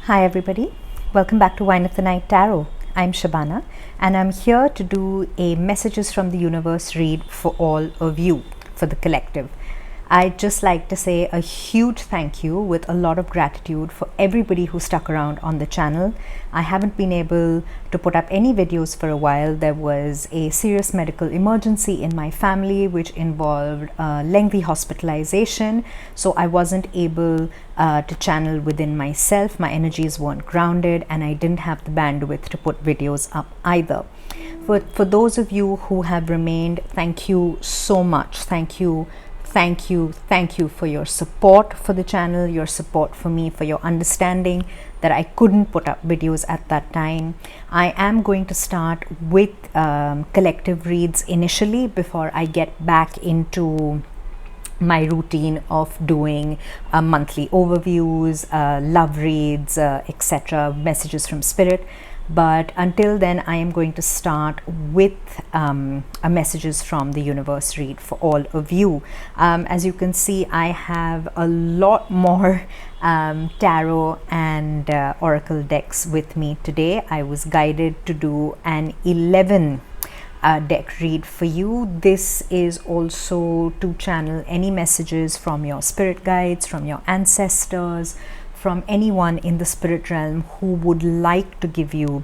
Hi everybody, welcome back to Wine of the Night Tarot. I'm Shabana and I'm here to do a Messages from the Universe read for all of you, for the collective. I'd just like to say a huge thank you with a lot of gratitude for everybody who stuck around on the channel. I haven't been able to put up any videos for a while. There was a serious medical emergency in my family which involved lengthy hospitalization, so I wasn't able to channel within myself. My energies weren't grounded and I didn't have the bandwidth to put videos up either. For those of you who have remained, thank you so much. Thank you for your support for the channel, your support for me, for your understanding that I couldn't put up videos at that time. I am going to start with collective reads initially before I get back into my routine of doing monthly overviews, love reads, etc., messages from spirit. But until then, I am going to start with a messages from the universe read for all of you. As you can see, I have a lot more tarot and oracle decks with me today. I was guided to do an 11 deck read for you. This is also to channel any messages from your spirit guides, from your ancestors, from anyone in the spirit realm who would like to give you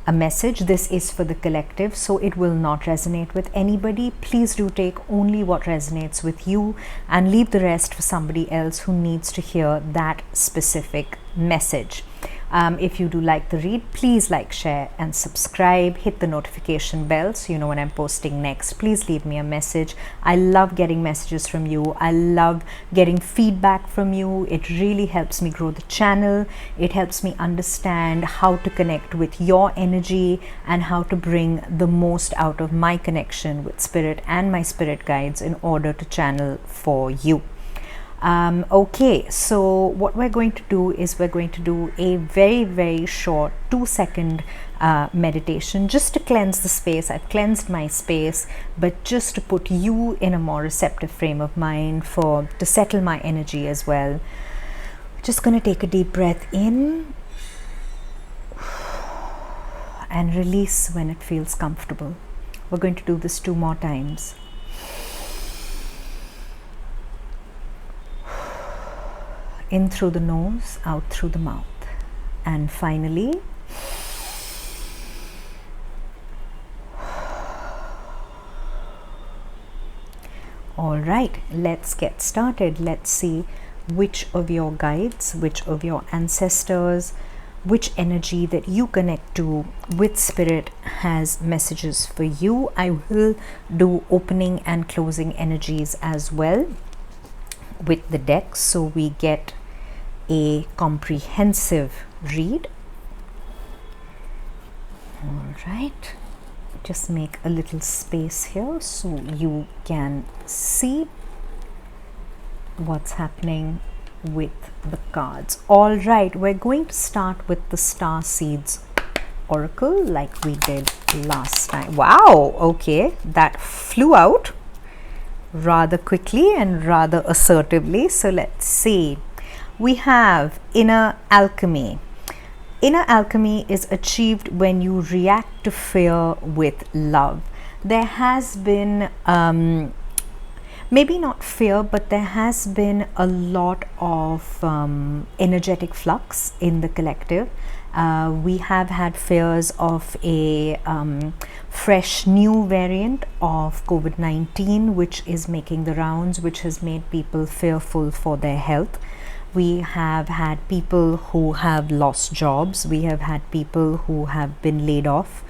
a message. This is for the collective, so it will not resonate with anybody. Please do take only what resonates with you and leave the rest for somebody else who needs to hear that specific message. If you do like the read, please like, share and subscribe. Hit the notification bell so you know when I'm posting next. Please leave me a message. I love getting messages from you. I love getting feedback from you. It really helps me grow the channel. It helps me understand how to connect with your energy and how to bring the most out of my connection with spirit and my spirit guides in order to channel for you. Okay, so what we're going to do is we're going to do a very short 2-second meditation just to cleanse the space. I've cleansed my space, but just to put you in a more receptive frame of mind, to settle my energy as well. Just going to take a deep breath in and release when it feels comfortable. We're going to do this 2 more times. In through the nose, out through the mouth. And finally, all right, let's get started. Let's see which of your guides, which of your ancestors, which energy that you connect to with spirit has messages for you. I will do opening and closing energies as well with the deck, so we get a comprehensive read. All right, just make a little space here so you can see what's happening with the cards. All right, we're going to start with the Star Seeds Oracle like we did last time. Wow, okay, that flew out rather quickly and rather assertively. So let's see. We have Inner Alchemy. Inner alchemy is achieved when you react to fear with love. There has been maybe not fear, but there has been a lot of energetic flux in the collective. We have had fears of a fresh new variant of COVID-19 which is making the rounds, which has made people fearful for their health. We have had people who have lost jobs. We have had people who have been laid off.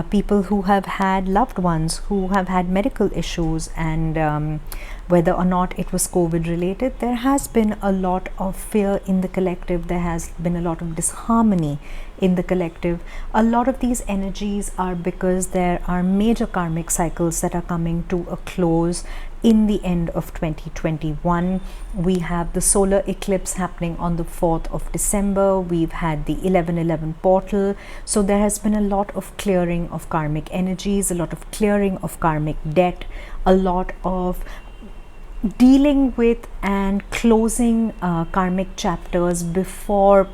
People who have had loved ones who have had medical issues, and whether or not it was COVID related, there has been a lot of fear in the collective. There has been a lot of disharmony in the collective. A lot of these energies are because there are major karmic cycles that are coming to a close in the end of 2021. We have the solar eclipse happening on the 4th of December. We've had the 11/11 portal. So there has been a lot of clearing of karmic energies, a lot of clearing of karmic debt, a lot of dealing with and closing karmic chapters before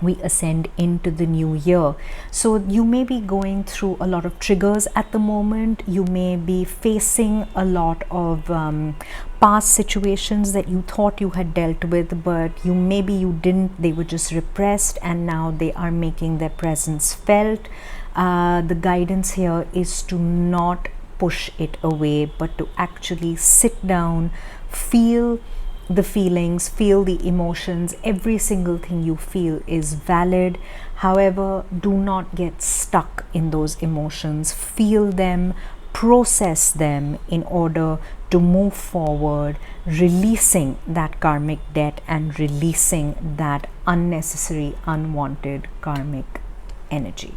we ascend into the new year. So you may be going through a lot of triggers at the moment. You may be facing a lot of past situations that you thought you had dealt with, but maybe you didn't. They were just repressed, and now they are making their presence felt. The guidance here is to not push it away, but to actually sit down, feel the feelings, feel the emotions. Every single thing you feel is valid. However, do not get stuck in those emotions. Feel them, process them in order to move forward, releasing that karmic debt and releasing that unnecessary, unwanted karmic energy.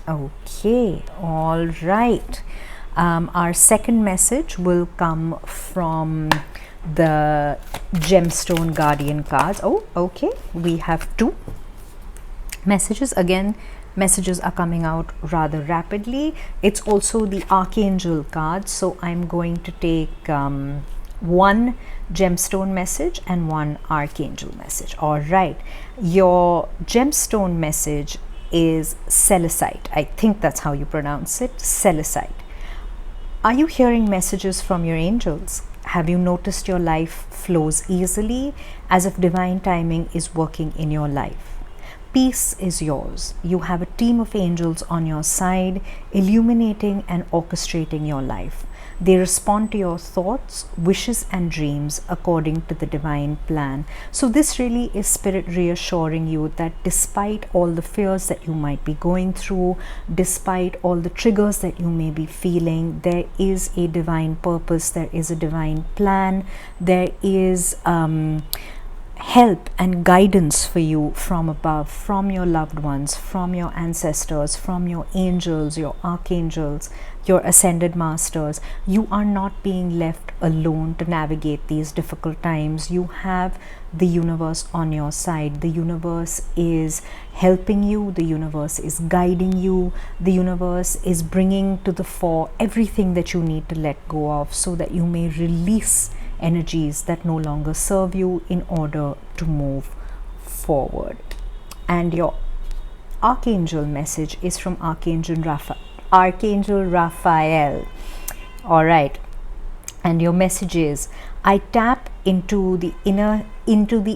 Okay, all right. Our second message will come from the Gemstone Guardian cards. Oh, okay. We have 2 messages. Again, messages are coming out rather rapidly. It's also the Archangel card. So I'm going to take one gemstone message and one Archangel message. All right. Your gemstone message is Celestite. I think that's how you pronounce it. Celestite. Are you hearing messages from your angels? Have you noticed your life flows easily, as if divine timing is working in your life? Peace is yours. You have a team of angels on your side, illuminating and orchestrating your life. They respond to your thoughts, wishes and dreams according to the divine plan. So this really is Spirit reassuring you that despite all the fears that you might be going through, despite all the triggers that you may be feeling, there is a divine purpose, there is a divine plan, there is help and guidance for you from above, from your loved ones, from your ancestors, from your angels, your archangels, your ascended masters. You are not being left alone to navigate these difficult times. You have the universe on your side. The universe is helping you. The universe is guiding you. The universe is bringing to the fore everything that you need to let go of, so that you may release energies that no longer serve you in order to move forward. And your Archangel message is from Archangel Raphael. All right. And your message is, I tap into the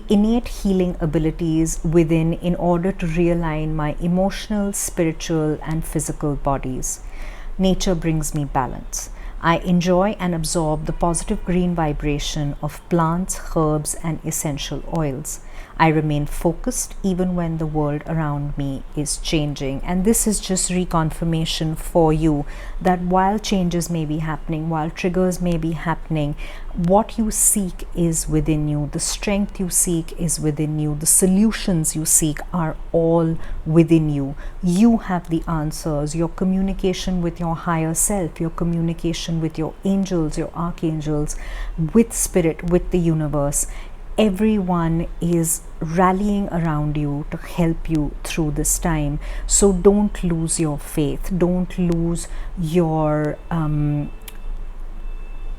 innate healing abilities within in order to realign my emotional, spiritual and physical bodies. Nature brings me balance. I enjoy and absorb the positive green vibration of plants, herbs, and essential oils. I remain focused even when the world around me is changing. And this is just reconfirmation for you that while changes may be happening, while triggers may be happening, what you seek is within you. The strength you seek is within you. The solutions you seek are all within you. You have the answers. Your communication with your higher self, your communication with your angels, your archangels, with spirit, with the universe, everyone is rallying around you to help you through this time. So don't lose your faith. Don't lose your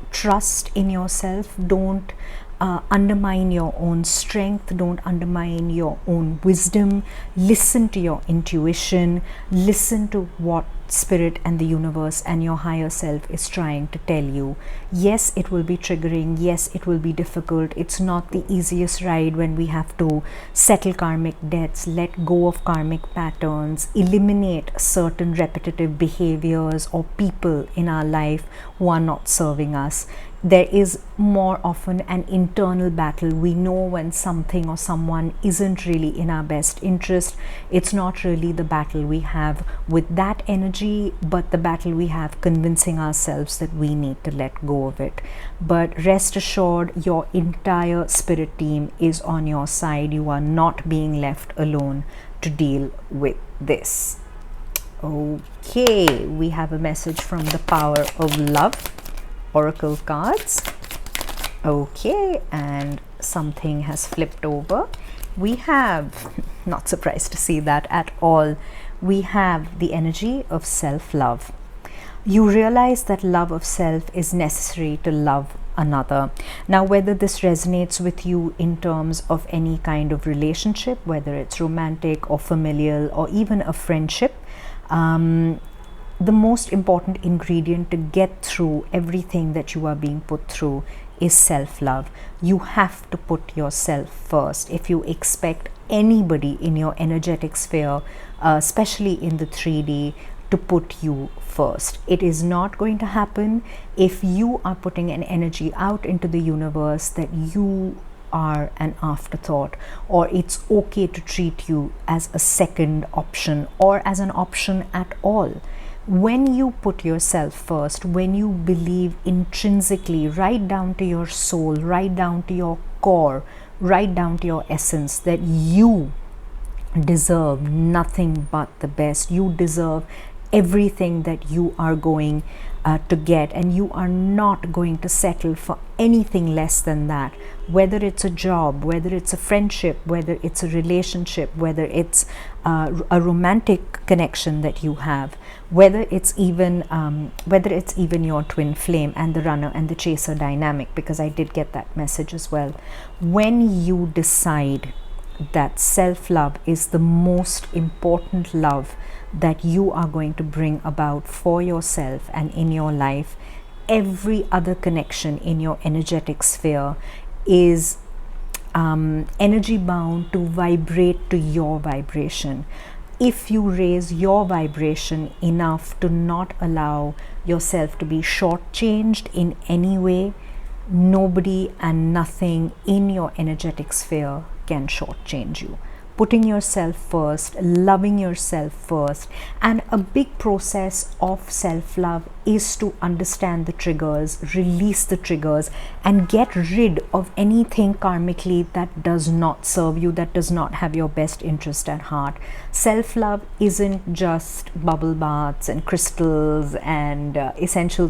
trust in yourself. Don't undermine your own strength. Don't undermine your own wisdom. Listen to your intuition. Listen to what spirit and the universe and your higher self is trying to tell you. Yes, it will be triggering. Yes, it will be difficult. It's not the easiest ride when we have to settle karmic debts, let go of karmic patterns, eliminate certain repetitive behaviors or people in our life who are not serving us. There is more often an internal battle. We know when something or someone isn't really in our best interest. It's not really the battle we have with that energy, but the battle we have convincing ourselves that we need to let go of it. But rest assured, your entire spirit team is on your side. You are not being left alone to deal with this. Okay, we have a message from the Power of Love Oracle cards. Okay, and something has flipped over. We have, not surprised to see that at all, we have the energy of self-love. You realize that love of self is necessary to love another. Now, whether this resonates with you in terms of any kind of relationship, whether it's romantic or familial or even a friendship, the most important ingredient to get through everything that you are being put through is self-love. You have to put yourself first. If you expect anybody in your energetic sphere, especially in the 3D, to put you first, it is not going to happen. If you are putting an energy out into the universe that you are an afterthought, or it's okay to treat you as a second option or as an option at all, when you put yourself first, when you believe intrinsically, right down to your soul, right down to your core, right down to your essence, that you deserve nothing but the best, you deserve everything that you are going to get, and you are not going to settle for anything less than that, whether it's a job, whether it's a friendship, whether it's a relationship, whether it's a romantic connection that you have, whether it's even your twin flame and the runner and the chaser dynamic, because I did get that message as well. When you decide that self-love is the most important love that you are going to bring about for yourself and in your life, every other connection in your energetic sphere is energy bound to vibrate to your vibration. If you raise your vibration enough to not allow yourself to be shortchanged in any way, nobody and nothing in your energetic sphere can shortchange you. Putting yourself first, loving yourself first, and a big process of self-love is to understand the triggers, release the triggers, and get rid of anything karmically that does not serve you, that does not have your best interest at heart. Self-love isn't just bubble baths and crystals and essential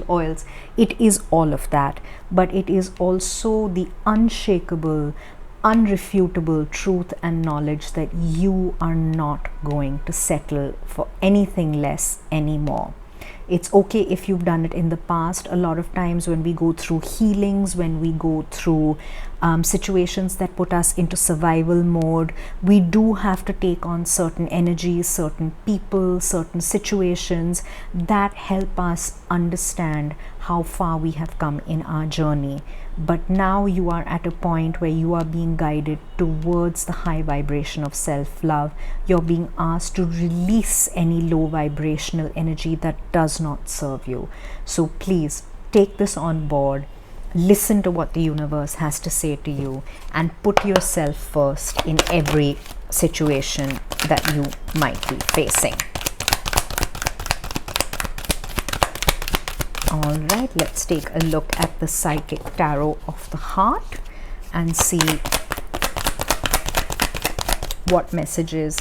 oils. It is all of that, but it is also the unshakable, unrefutable truth and knowledge that you are not going to settle for anything less anymore. It's okay if you've done it in the past. A lot of times when we go through healings, when we go through situations that put us into survival mode, we do have to take on certain energies, certain people, certain situations that help us understand how far we have come in our journey. But now you are at a point where you are being guided towards the high vibration of self-love. You're being asked to release any low vibrational energy that does not serve you. So please take this on board. Listen to what the universe has to say to you and put yourself first in every situation that you might be facing. All right, let's take a look at the Psychic Tarot of the Heart and see what messages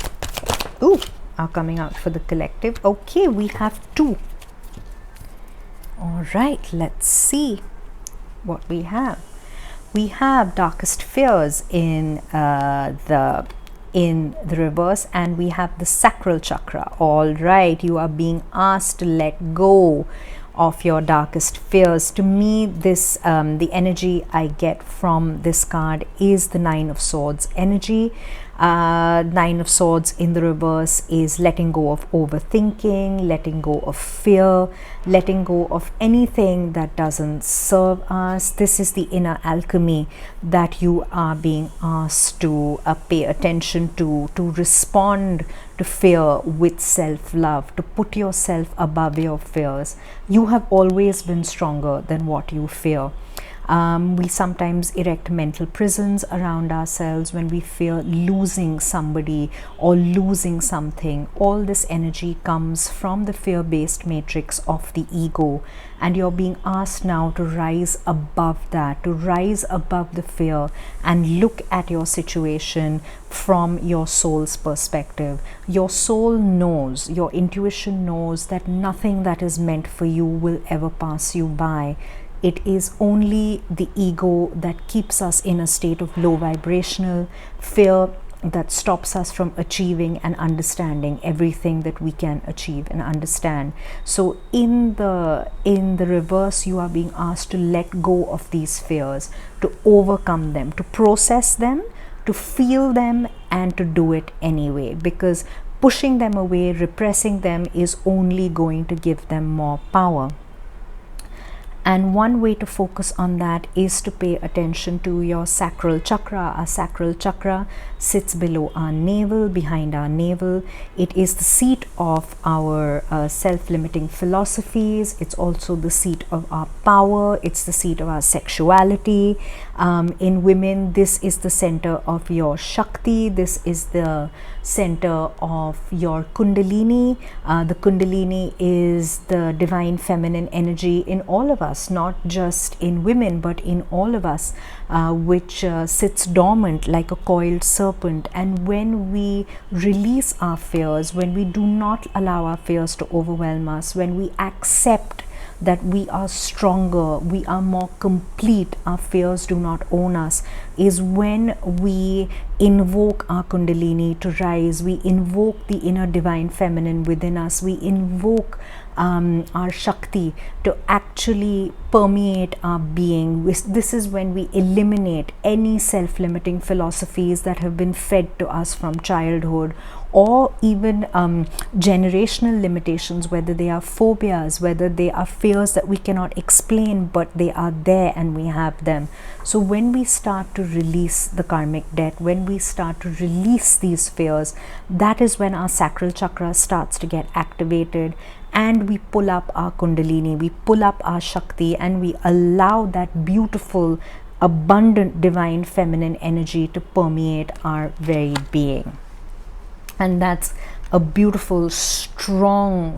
are coming out for the collective. Okay, we have 2. All right, let's see what we have. We have Darkest Fears in the reverse, and we have the Sacral Chakra. All right, you are being asked to let go of your darkest fears. To me, this the energy I get from this card is the Nine of Swords energy. Nine of Swords in the reverse is letting go of overthinking, letting go of fear, letting go of anything that doesn't serve us. This is the inner alchemy that you are being asked to pay attention to respond to fear with self-love, to put yourself above your fears. You have always been stronger than what you fear. We sometimes erect mental prisons around ourselves when we fear losing somebody or losing something. All this energy comes from the fear-based matrix of the ego, and you're being asked now to rise above that, to rise above the fear and look at your situation from your soul's perspective. Your soul knows, your intuition knows that nothing that is meant for you will ever pass you by. It is only the ego that keeps us in a state of low vibrational fear, that stops us from achieving and understanding everything that we can achieve and understand. So in the reverse, you are being asked to let go of these fears, to overcome them, to process them, to feel them, and to do it anyway, because pushing them away, repressing them is only going to give them more power. And one way to focus on that is to pay attention to your sacral chakra. Our sacral chakra sits below our navel, behind our navel. It is the seat of our self-limiting philosophies. It's also the seat of our power. It's the seat of our sexuality. In women, this is the center of your Shakti. This is the center of your Kundalini. The Kundalini is the divine feminine energy in all of us, not just in women but in all of us, which sits dormant like a coiled serpent. And when we release our fears, when we do not allow our fears to overwhelm us, when we accept that we are stronger, we are more complete, our fears do not own us, is when we invoke our Kundalini to rise. We invoke the inner divine feminine within us. We invoke our Shakti to actually permeate our being. This is when we eliminate any self-limiting philosophies that have been fed to us from childhood, or even generational limitations, whether they are phobias, whether they are fears that we cannot explain, but they are there and we have them. So when we start to release the karmic debt, when we start to release these fears, that is when our sacral chakra starts to get activated, and we pull up our Kundalini, we pull up our Shakti, and we allow that beautiful, abundant divine feminine energy to permeate our very being. And that's a beautiful, strong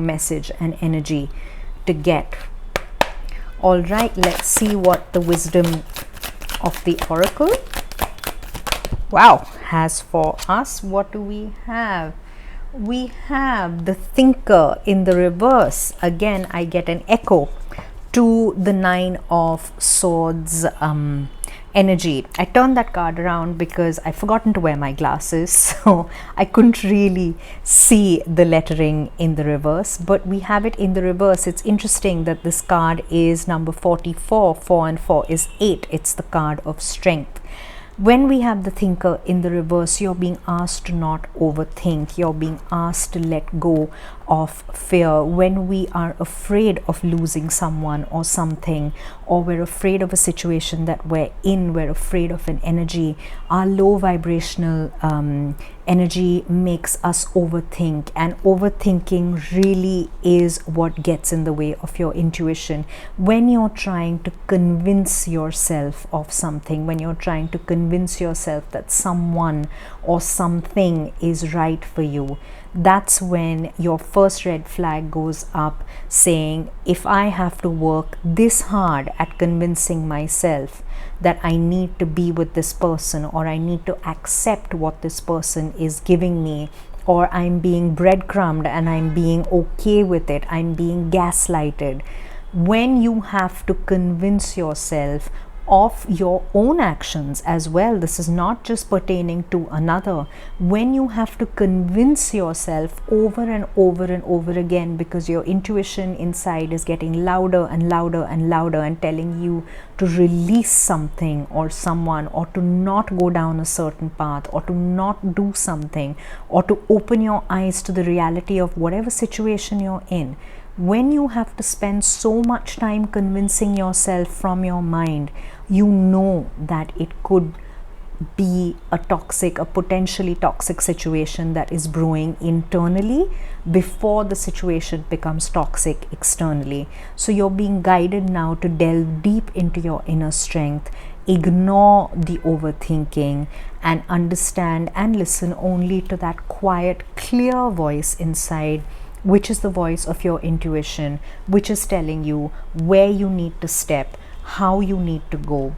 message and energy to get. All right, let's see what the wisdom of the oracle, wow, has for us. What do we have? We have the thinker in the reverse. Again, I get an echo to the Nine of Swords energy. I turned that card around because I've forgotten to wear my glasses, so I couldn't really see the lettering in the reverse, but we have it in the reverse. It's interesting that this card is number 44. 4 and 4 is 8. It's the card of strength. When we have the thinker in the reverse, you're being asked to not overthink. You're being asked to let go of fear. When we are afraid of losing someone or something, or we're afraid of a situation that we're in, we're afraid of an energy, our low vibrational energy makes us overthink, and overthinking really is what gets in the way of your intuition. When you're trying to convince yourself of something, when you're trying to convince yourself that someone or something is right for you, that's when your first red flag goes up, saying, if I have to work this hard at convincing myself that I need to be with this person, or I need to accept what this person is giving me, or I'm being breadcrumbed and I'm being okay with it, I'm being gaslighted. When you have to convince yourself of your own actions as well, this is not just pertaining to another. When you have to convince yourself over and over and over again, because your intuition inside is getting louder and louder and louder and telling you to release something or someone, or to not go down a certain path, or to not do something, or to open your eyes to the reality of whatever situation you're in. When you have to spend so much time convincing yourself from your mind, you know that it could be a potentially toxic situation that is brewing internally before the situation becomes toxic externally. So you're being guided now to delve deep into your inner strength, ignore the overthinking, and understand and listen only to that quiet, clear voice inside, which is the voice of your intuition, which is telling you where you need to step, how you need to go,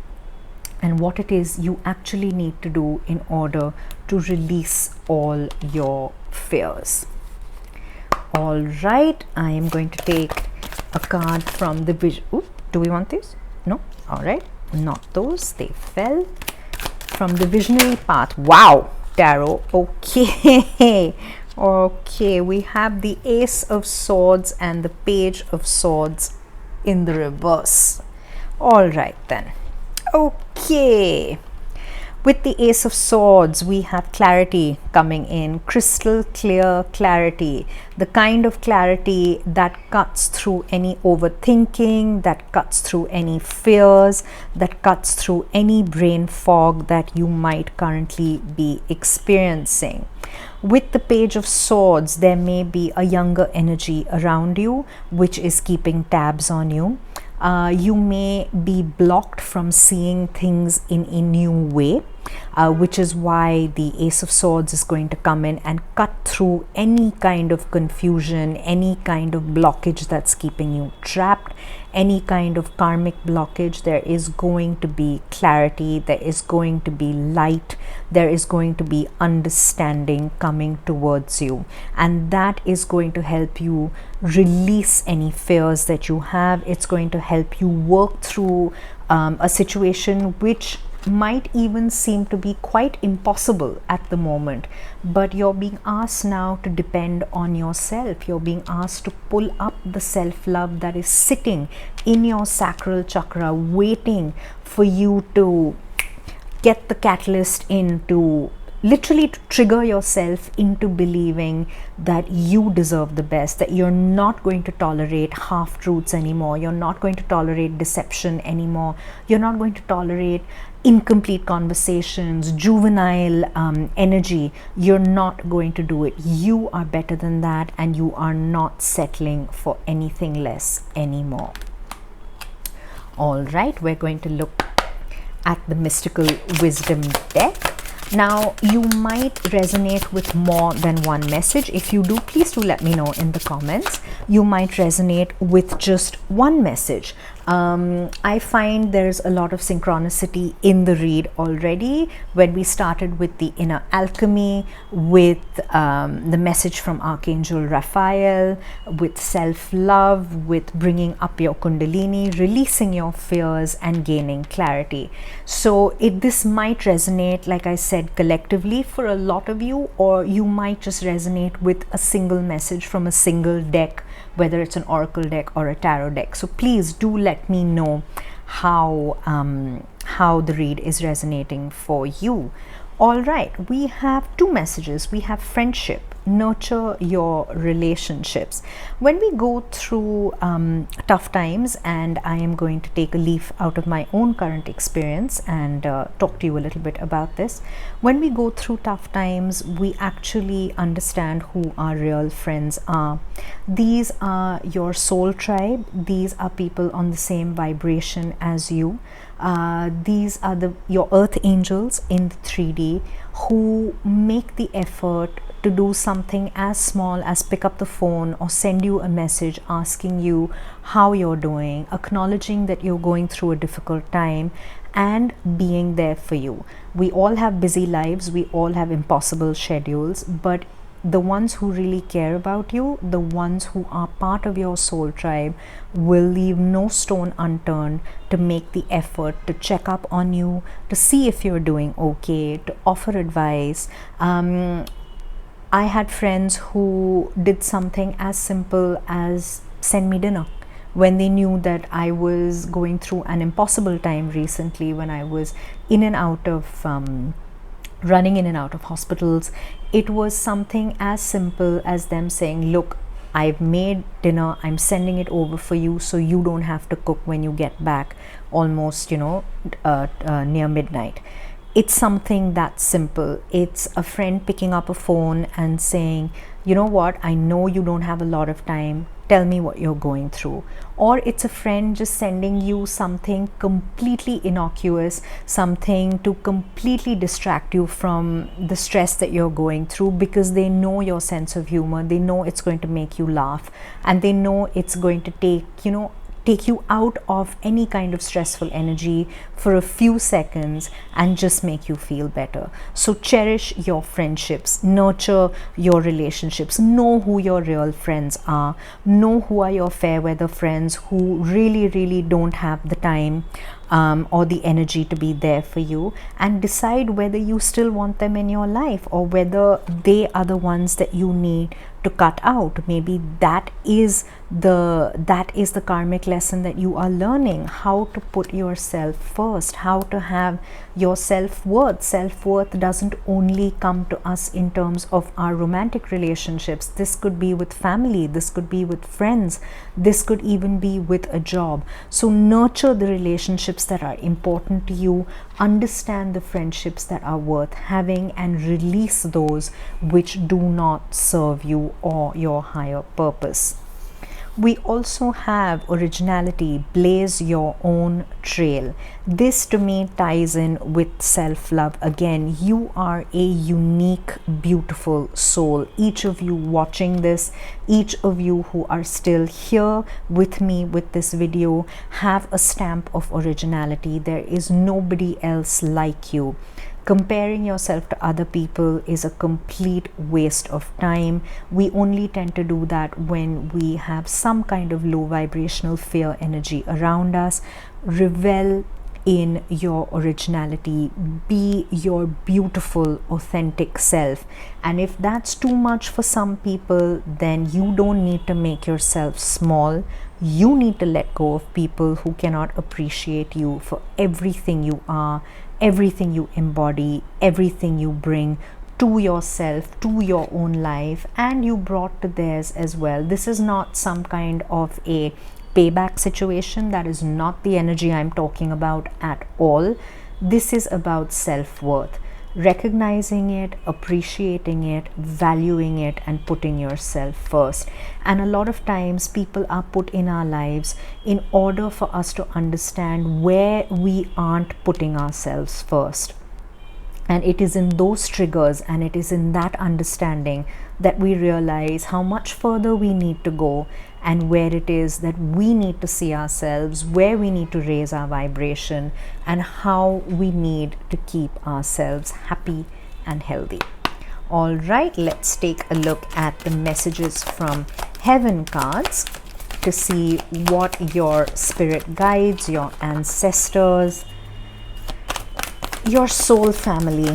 and what it is you actually need to do in order to release all your fears. All right, I am going to take a card from the vision. Do we want these? No? All right, not those. They fell. From the visionary path. Wow, Tarot. Okay. Okay, we have the Ace of Swords and the Page of Swords in the reverse. All right then. Okay. With the Ace of Swords, we have clarity coming in, crystal clear clarity, the kind of clarity that cuts through any overthinking, that cuts through any fears, that cuts through any brain fog that you might currently be experiencing. With the Page of Swords, there may be a younger energy around you which is keeping tabs on you. You may be blocked from seeing things in a new way, which is why the Ace of Swords is going to come in and cut through any kind of confusion, any kind of blockage that's keeping you trapped, any kind of karmic blockage. There is going to be clarity, there is going to be light, there is going to be understanding coming towards you, and that is going to help you release any fears that you have. It's going to help you work through a situation which might even seem to be quite impossible at the moment, but you're being asked now to depend on yourself. You're being asked to pull up the self-love that is sitting in your sacral chakra, waiting for you to get the catalyst in, to literally to trigger yourself into believing that you deserve the best, that you're not going to tolerate half-truths anymore, you're not going to tolerate deception anymore, you're not going to tolerate incomplete conversations, juvenile energy. You're not going to do it. You are better than that, and you are not settling for anything less anymore. All right, we're going to look at the Mystical Wisdom deck. Now, you might resonate with more than one message. If you do, please do let me know in the comments. You might resonate with just one message. I find there's a lot of synchronicity in the read already. When we started with the inner alchemy, with the message from Archangel Raphael, with self-love, with bringing up your kundalini, releasing your fears and gaining clarity. So this might resonate, like I said, collectively for a lot of you, or you might just resonate with a single message from a single deck, whether it's an oracle deck or a tarot deck. So please do let me know how the read is resonating for you. All right, we have two messages. We have friendship. Nurture your relationships. When we go through tough times, and I am going to take a leaf out of my own current experience and talk to you a little bit about this. When we go through tough times, we actually understand who our real friends are. These are your soul tribe. These are people on the same vibration as you. These are your earth angels in the 3D who make the effort to do something as small as pick up the phone or send you a message asking you how you're doing, acknowledging that you're going through a difficult time, and being there for you. We all have busy lives, we all have impossible schedules, but the ones who really care about you, the ones who are part of your soul tribe, will leave no stone unturned to make the effort to check up on you, to see if you're doing okay, to offer advice. I had friends who did something as simple as send me dinner when they knew that I was going through an impossible time recently, when I was in and out of running in and out of hospitals. It was something as simple as them saying, look, I've made dinner, I'm sending it over for you so you don't have to cook when you get back, almost near midnight. It's something that simple. It's a friend picking up a phone and saying, you know what, I know you don't have a lot of time, tell me what you're going through. Or it's a friend just sending you something completely innocuous, something to completely distract you from the stress that you're going through, because they know your sense of humor, they know it's going to make you laugh, and they know it's going to take you out of any kind of stressful energy for a few seconds and just make you feel better. So cherish your friendships, nurture your relationships, know who your real friends are, know who are your fair weather friends who really don't have the time or the energy to be there for you, and decide whether you still want them in your life or whether they are the ones that you need to cut out. Maybe that is the karmic lesson that you are learning, how to put yourself first, how to have your self-worth. Self-worth doesn't only come to us in terms of our romantic relationships. This could be with family, this could be with friends, this could even be with a job. So nurture the relationships that are important to you, understand the friendships that are worth having, and release those which do not serve you or your higher purpose. We also have originality, blaze your own trail. This to me ties in with self-love again. You are a unique, beautiful soul. Each of you watching this, each of you who are still here with me with this video, have a stamp of originality. There is nobody else like you. Comparing yourself to other people is a complete waste of time. We only tend to do that when we have some kind of low vibrational fear energy around us. Revel in your originality. Be your beautiful, authentic self. And if that's too much for some people, then you don't need to make yourself small. You need to let go of people who cannot appreciate you for everything you are, everything you embody, everything you bring to yourself, to your own life, and you brought to theirs as well. This is not some kind of a payback situation. That is not the energy I'm talking about at all. This is about self-worth. Recognizing it, appreciating it, valuing it, and putting yourself first. And a lot of times people are put in our lives in order for us to understand where we aren't putting ourselves first. And it is in those triggers and it is in that understanding that we realize how much further we need to go and where it is that we need to see ourselves, where we need to raise our vibration, and how we need to keep ourselves happy and healthy. All right, let's take a look at the messages from Heaven cards to see what your spirit guides, your ancestors, your soul family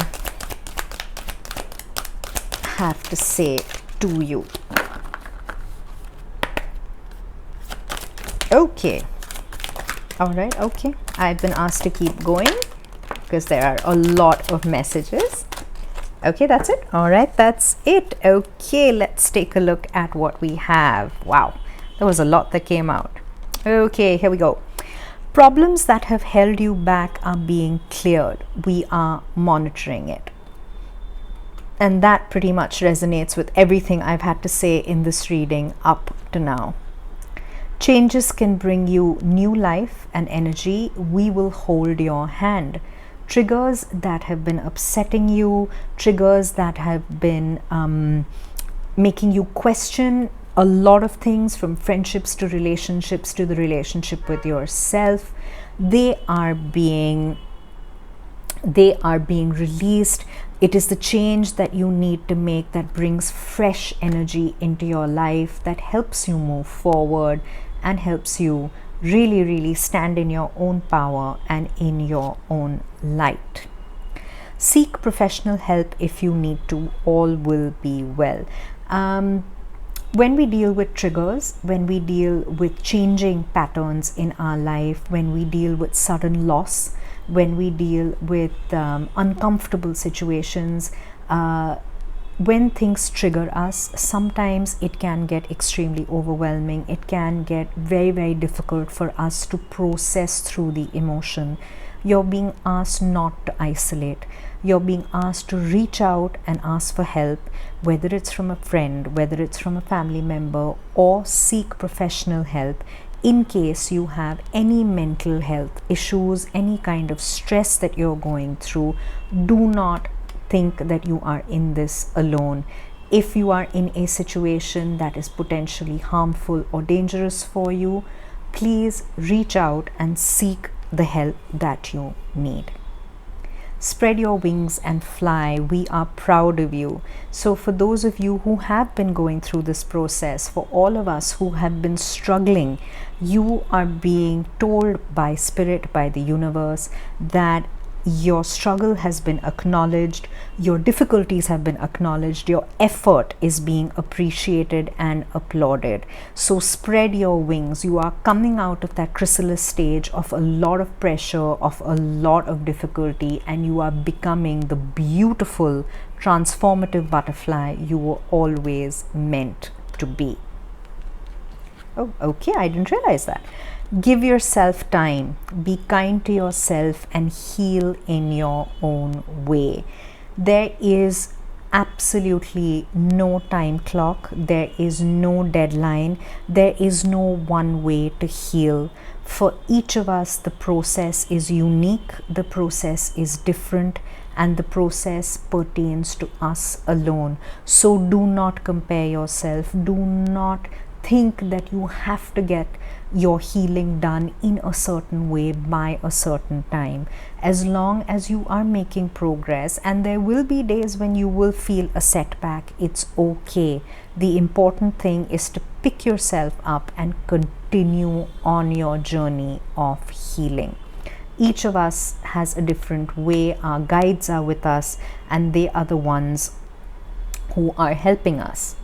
have to say to you. Okay. All right. Okay. I've been asked to keep going because there are a lot of messages. Okay, that's it. All right, that's it. Okay, let's take a look at what we have. Wow, there was a lot that came out. Okay, here we go. Problems that have held you back are being cleared. We are monitoring it. And that pretty much resonates with everything I've had to say in this reading up to now. Changes can bring you new life and energy. We will hold your hand. Triggers that have been upsetting you, triggers that have been making you question a lot of things, from friendships to relationships to the relationship with yourself, they are being released. It is the change that you need to make that brings fresh energy into your life, that helps you move forward and helps you really, really stand in your own power and in your own light. Seek professional help if you need to. All will be well. When we deal with triggers, when we deal with changing patterns in our life, when we deal with sudden loss, when we deal with uncomfortable situations, when things trigger us, sometimes it can get extremely overwhelming. It can get very, very difficult for us to process through the emotion. You're being asked not to isolate. You're being asked to reach out and ask for help, whether it's from a friend, whether it's from a family member, or seek professional help in case you have any mental health issues, any kind of stress that you're going through. Do not think that you are in this alone. If you are in a situation that is potentially harmful or dangerous for you, please reach out and seek the help that you need. Spread your wings and fly. We are proud of you. So for those of you who have been going through this process, for all of us who have been struggling, you are being told by Spirit, by the universe, that your struggle has been acknowledged, your difficulties have been acknowledged, your effort is being appreciated and applauded. So spread your wings. You are coming out of that chrysalis stage of a lot of pressure, of a lot of difficulty, and you are becoming the beautiful, transformative butterfly you were always meant to be. Oh, okay, I didn't realize that. Give yourself time, be kind to yourself, and heal in your own way. There is absolutely no time clock, there is no deadline, there is no one way to heal. For each of us, the process is unique, the process is different, and the process pertains to us alone. So do not compare yourself, do not think that you have to get your healing done in a certain way by a certain time. As long as you are making progress, and there will be days when you will feel a setback, it's okay. The important thing is to pick yourself up and continue on your journey of healing. Each of us has a different way. Our guides are with us, and they are the ones who are helping us.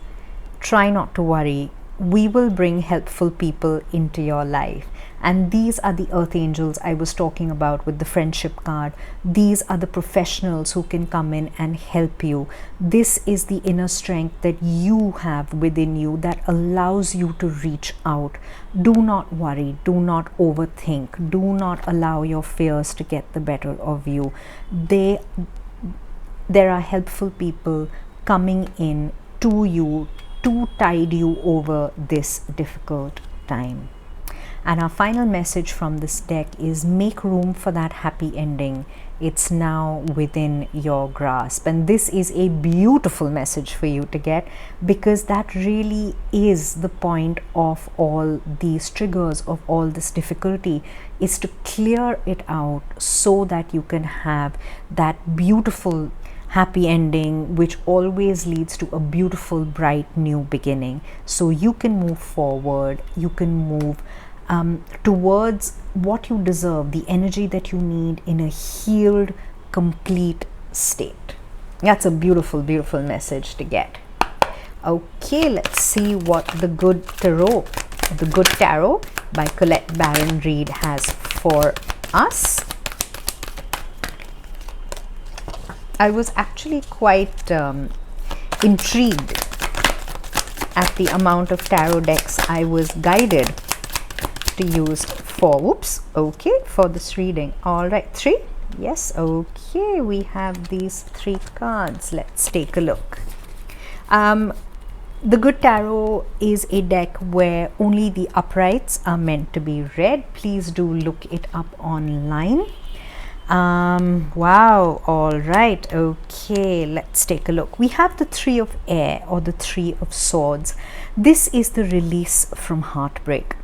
Try not to worry. We will bring helpful people into your life, and these are the earth angels I was talking about with the friendship card. These are the professionals who can come in and help you. This is the inner strength that you have within you that allows you to reach out. Do not worry, do not overthink, do not allow your fears to get the better of you. There are helpful people coming in to you to tide you over this difficult time. And our final message from this deck is: make room for that happy ending. It's now within your grasp. And this is a beautiful message for you to get, because that really is the point of all these triggers, of all this difficulty, is to clear it out so that you can have that beautiful happy ending, which always leads to a beautiful, bright new beginning. So you can move forward, you can move towards what you deserve, the energy that you need in a healed, complete state. That's a beautiful, beautiful message to get. Okay, let's see what the Good Tarot by Colette Baron Reid has for us. I was actually quite intrigued at the amount of tarot decks I was guided to use for, for this reading. All right, 3. Yes, okay, we have these 3 cards. Let's take a look. The Good Tarot is a deck where only the uprights are meant to be read. Please do look it up online. Wow, all right, okay, let's take a look. We have the 3 of Air, or the 3 of Swords. This is the release from heartbreak.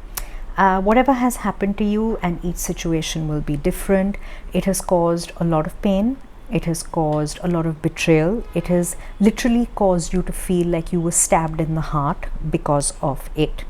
Whatever has happened to you, and each situation will be different, it has caused a lot of pain, it has caused a lot of betrayal, it has literally caused you to feel like you were stabbed in the heart because of it.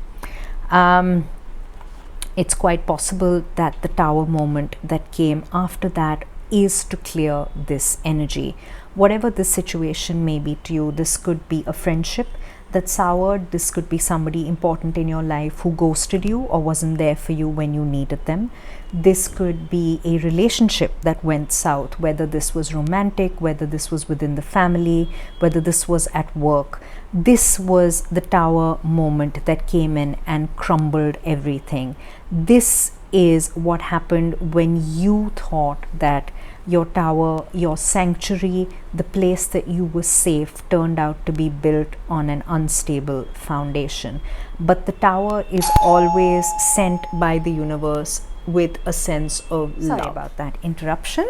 It's quite possible that the Tower moment that came after that is to clear this energy. Whatever this situation may be to you, this could be a friendship that soured, this could be somebody important in your life who ghosted you or wasn't there for you when you needed them. This could be a relationship that went south, whether this was romantic, whether this was within the family, whether this was at work. This was the Tower moment that came in and crumbled everything. This is what happened when you thought that your tower, your sanctuary, the place that you were safe, turned out to be built on an unstable foundation. But the Tower is always sent by the universe with a sense of love. Sorry about that interruption.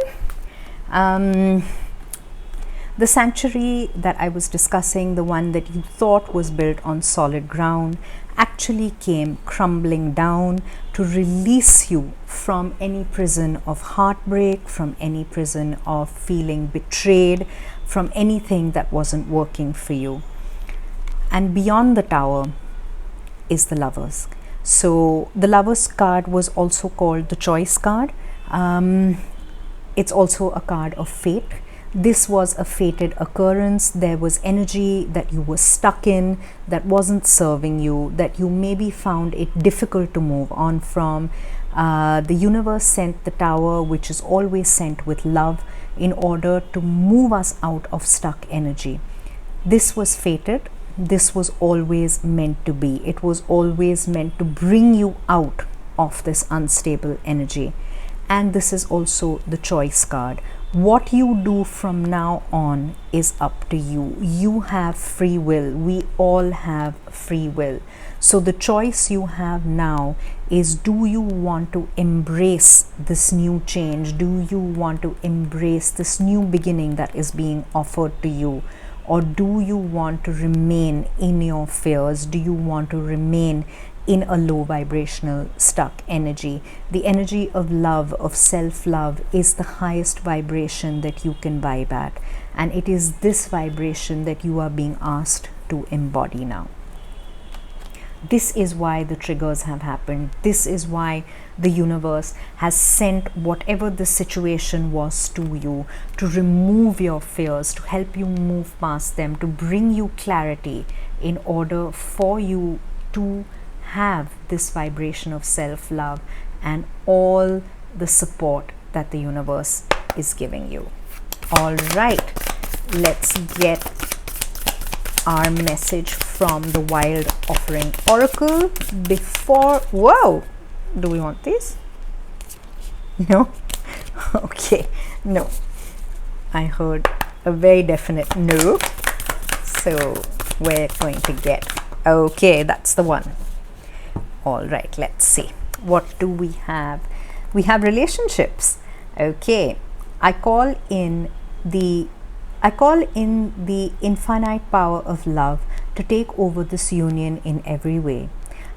The sanctuary that I was discussing, the one that you thought was built on solid ground, actually came crumbling down to release you from any prison of heartbreak, from any prison of feeling betrayed, from anything that wasn't working for you. And beyond the Tower is the Lovers. So the Lovers card was also called the Choice card. It's also a card of fate. This was a fated occurrence. There was energy that you were stuck in, that wasn't serving you, that you maybe found it difficult to move on from. The universe sent the Tower, which is always sent with love, in order to move us out of stuck energy. This was fated. This was always meant to be. It was always meant to bring you out of this unstable energy. And this is also the Choice card. What you do from now on is up to you. You have free will. We all have free will. So the choice you have now is, do you want to embrace this new change? Do you want to embrace this new beginning that is being offered to you? Or do you want to remain in your fears? Do you want to remain in a low vibrational stuck energy? The energy of love, of self-love, is the highest vibration that you can vibe at, and it is this vibration that you are being asked to embody now. This is why the triggers have happened. This is why the universe has sent whatever the situation was to you, to remove your fears, to help you move past them, to bring you clarity, in order for you to have this vibration of self-love and all the support that the universe is giving you. All right, let's get our message from the Wild Offering Oracle before... Whoa! Do we want this? No? Okay, no. I heard a very definite no. So we're going to get... Okay, that's the one. All right, let's see. What do we have? We have relationships. Okay, I call in the infinite power of love to take over this union in every way.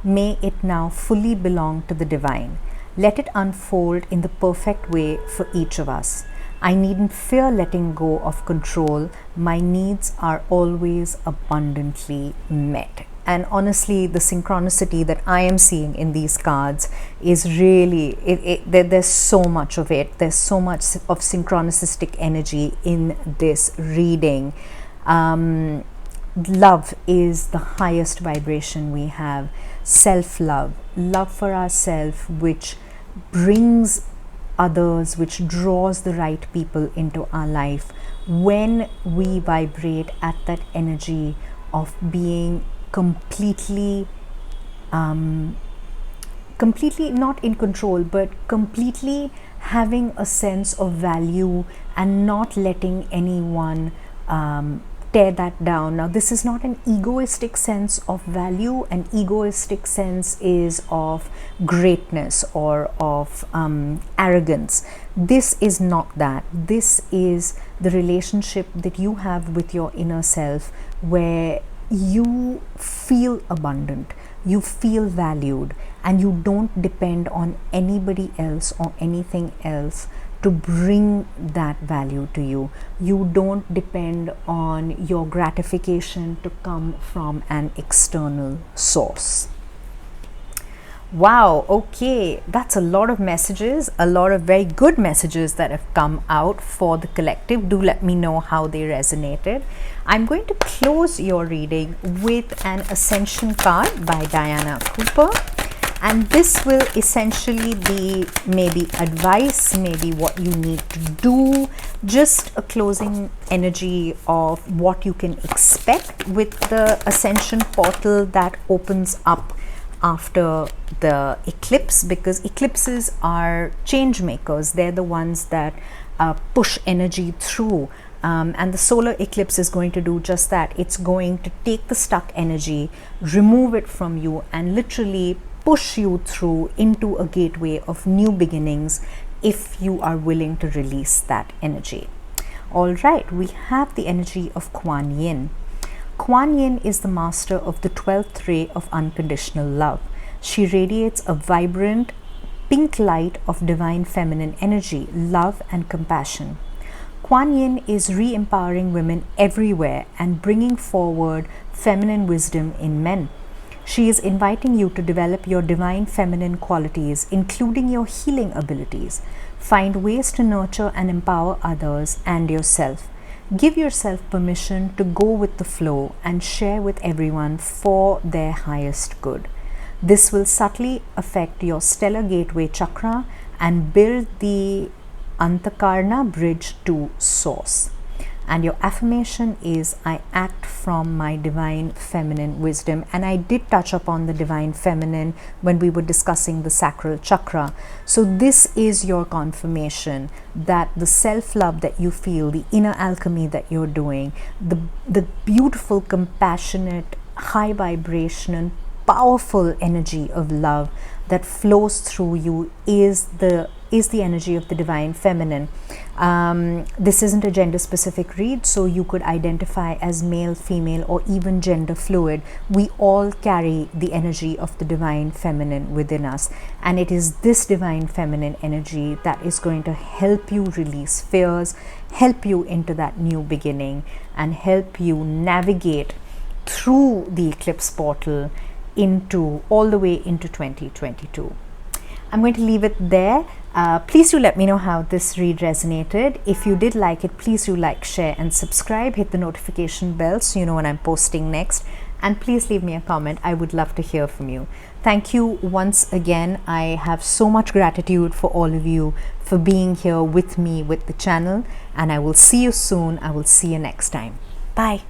May it now fully belong to the divine. Let it unfold in the perfect way for each of us. I needn't fear letting go of control. My needs are always abundantly met. And honestly, the synchronicity that I am seeing in these cards is really, there's so much of it. There's so much of synchronistic energy in this reading. Love is the highest vibration we have. Self-love, love for ourselves, which brings others, which draws the right people into our life. When we vibrate at that energy of being completely not in control, but completely having a sense of value and not letting anyone tear that down. Now, this is not an egoistic sense of value. An egoistic sense is of greatness or of arrogance. This is not that. This is the relationship that you have with your inner self, where you feel abundant, you feel valued, and you don't depend on anybody else or anything else to bring that value to you. You don't depend on your gratification to come from an external source. Wow, okay, that's a lot of messages, a lot of very good messages that have come out for the collective. Do let me know how they resonated. I'm going to close your reading with an Ascension card by Diana Cooper. And this will essentially be maybe advice, maybe what you need to do, just a closing energy of what you can expect with the Ascension portal that opens up after the eclipse, because eclipses are change makers. They're the ones that push energy through, and the solar eclipse is going to do just that. It's going to take the stuck energy, remove it from you, and literally push you through into a gateway of new beginnings if you are willing to release that energy. All right, we have the energy of Kuan Yin. Kuan Yin is the master of the 12th ray of unconditional love. She radiates a vibrant pink light of divine feminine energy, love and compassion. Kuan Yin is re-empowering women everywhere and bringing forward feminine wisdom in men. She is inviting you to develop your divine feminine qualities, including your healing abilities. Find ways to nurture and empower others and yourself. Give yourself permission to go with the flow and share with everyone for their highest good. This will subtly affect your stellar gateway chakra and build the Antakarna bridge to source. And your affirmation is, I act from my divine feminine wisdom. And I did touch upon the divine feminine when we were discussing the sacral chakra. So this is your confirmation that the self-love that you feel, the inner alchemy that you're doing, the beautiful, compassionate, high vibration, powerful energy of love that flows through you is the energy of the divine feminine. This isn't a gender specific read, so you could identify as male, female, or even gender fluid. We all carry the energy of the divine feminine within us, and it is this divine feminine energy that is going to help you release fears, help you into that new beginning, and help you navigate through the eclipse portal into all the way into 2022. I'm going to leave it there. Please do let me know how this read resonated. If you did like it, please do like, share and subscribe. Hit the notification bell so you know when I'm posting next. And please leave me a comment. I would love to hear from you. Thank you once again. I have so much gratitude for all of you for being here with me with the channel. And I will see you soon. I will see you next time. Bye.